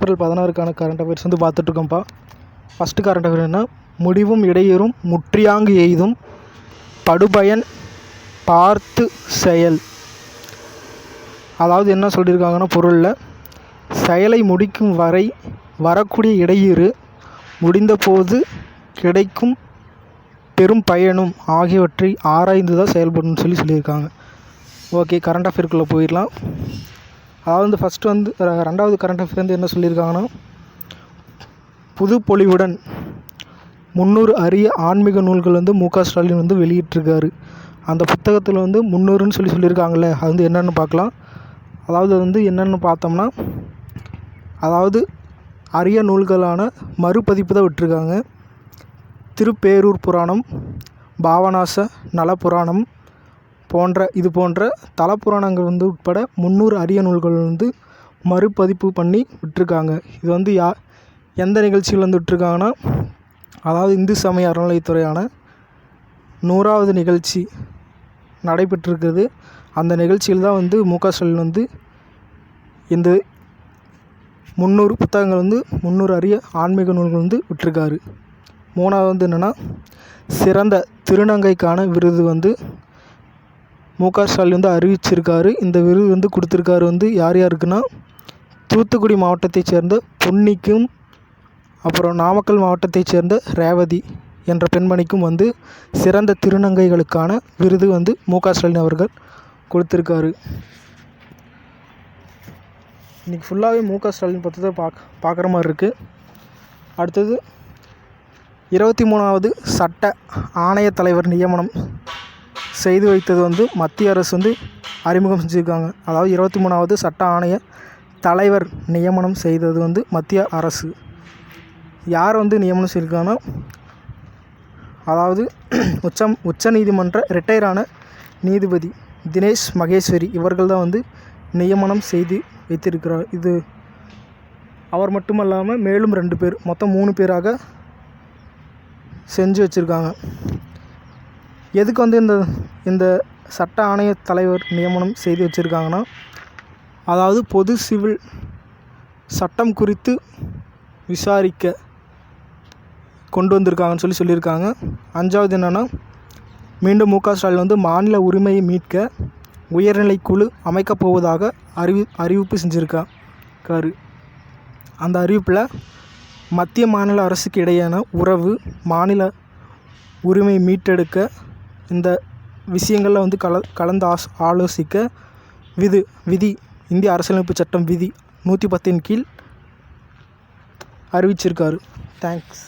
April 16க்கான current affairs வந்து பார்த்துட்ருக்கோம்ப்பா. First current affair என்ன, முடிவும் இடையூறும் முற்றியாங்கு எய்தும் படுபயன் பார்த்து செயல். அதாவது என்ன சொல்லியிருக்காங்கன்னா, பொருளில் செயலை முடிக்கும் வரை வரக்கூடிய இடையூறு முடிந்த போது கிடைக்கும் பெரும் பயனும் ஆகியவற்றை ஆராய்ந்து தான் செயல்படணும்னு சொல்லியிருக்காங்க. ஓகே, கரண்ட் அஃபேருக்குள்ளே போயிடலாம். அதாவது ஃபஸ்ட்டு வந்து ரெண்டாவது கரண்ட் அஃபேர் வந்து என்ன சொல்லியிருக்காங்கன்னா, புது பொலிவுடன் 300 அரிய ஆன்மீக நூல்கள் வந்து மு க ஸ்டாலின் வந்து வெளியிட்டிருக்காரு. அந்த புத்தகத்தில் வந்து 300ன்னு சொல்லியிருக்காங்களே, அது வந்து என்னென்னு பார்க்கலாம். அதாவது வந்து என்னென்னு பார்த்தோம்னா, அதாவது அரிய நூல்களான மறுபதிப்பு தான் விட்டுருக்காங்க. திருப்பேரூர் புராணம், பாவநாச நலப்புராணம் இது போன்ற தலப்புராணங்கள் வந்து உட்பட 300 அரிய நூல்கள் வந்து மறுபதிப்பு பண்ணி விட்டுருக்காங்க. இது வந்து எந்த நிகழ்ச்சியில் வந்து விட்டுருக்காங்கன்னா, அதாவது இந்து சமய அறநிலையத்துறையான 100வது நிகழ்ச்சி நடைபெற்றிருக்குது. அந்த நிகழ்ச்சியில் தான் வந்து மு க ஸ்டாலின் வந்து இந்த 300 புத்தகங்கள் வந்து 300 அரிய ஆன்மீக நூல்கள் வந்து விட்டுருக்காரு. மூணாவது வந்து என்னென்னா, சிறந்த திருநங்கைக்கான விருது வந்து மு க ஸ்டாலின் வந்து அறிவிச்சிருக்காரு. இந்த விருது வந்து கொடுத்துருக்காரு வந்து யார் யாருக்குன்னா, தூத்துக்குடி மாவட்டத்தைச் சேர்ந்த பொன்னிக்கும், அப்புறம் நாமக்கல் மாவட்டத்தைச் சேர்ந்த ரேவதி என்ற பெண்மணிக்கும் வந்து சிறந்த திருநங்கைகளுக்கான விருது வந்து மு க ஸ்டாலின் அவர்கள் கொடுத்துருக்காரு. இன்றைக்கி ஃபுல்லாகவே மு க ஸ்டாலின் பற்றி தான் பார்க்குற மாதிரி இருக்குது. அடுத்தது 23வது சட்ட ஆணைய தலைவர் நியமனம் செய்து வைத்தது வந்து மத்திய அரசு வந்து அறிமுகம் செஞ்சுருக்காங்க. அதாவது 23வது சட்ட ஆணைய தலைவர் நியமனம் செய்தது வந்து மத்திய அரசு. யார் வந்து நியமனம் செய்திருக்காங்கன்னா, அதாவது உச்ச நீதிமன்ற ரிட்டையரான நீதிபதி தினேஷ் மகேஸ்வரி இவர்கள் தான் வந்து நியமனம் செய்து வைத்திருக்கிறார். இது அவர் மட்டுமல்லாமல் மேலும் 2 பேர், மொத்தம் 3 பேராக செஞ்சு வச்சுருக்காங்க. எதுக்கு வந்து இந்த சட்ட ஆணைய தலைவர் நியமனம் செய்து வச்சுருக்காங்கன்னா, அதாவது பொது சிவில் சட்டம் குறித்து விசாரிக்க கொண்டு வந்திருக்காங்கன்னு சொல்லியிருக்காங்க. 5வது என்னென்னா, மீண்டும் மு க ஸ்டாலின் வந்து மாநில உரிமையை மீட்க உயர்நிலை குழு அமைக்கப் போவதாக அறிவிப்பு செஞ்சுருக்காரு. அந்த அறிவிப்பில் மத்திய மாநில அரசுக்கு இடையேயான உறவு, மாநில உரிமை மீட்டெடுக்க இந்த விஷயங்களில் வந்து கலந்து ஆலோசிக்க விதி இந்திய அரசியலமைப்பு சட்டம் விதி 110 கீழ் அறிவிச்சிருக்காரு. தேங்க்ஸ்.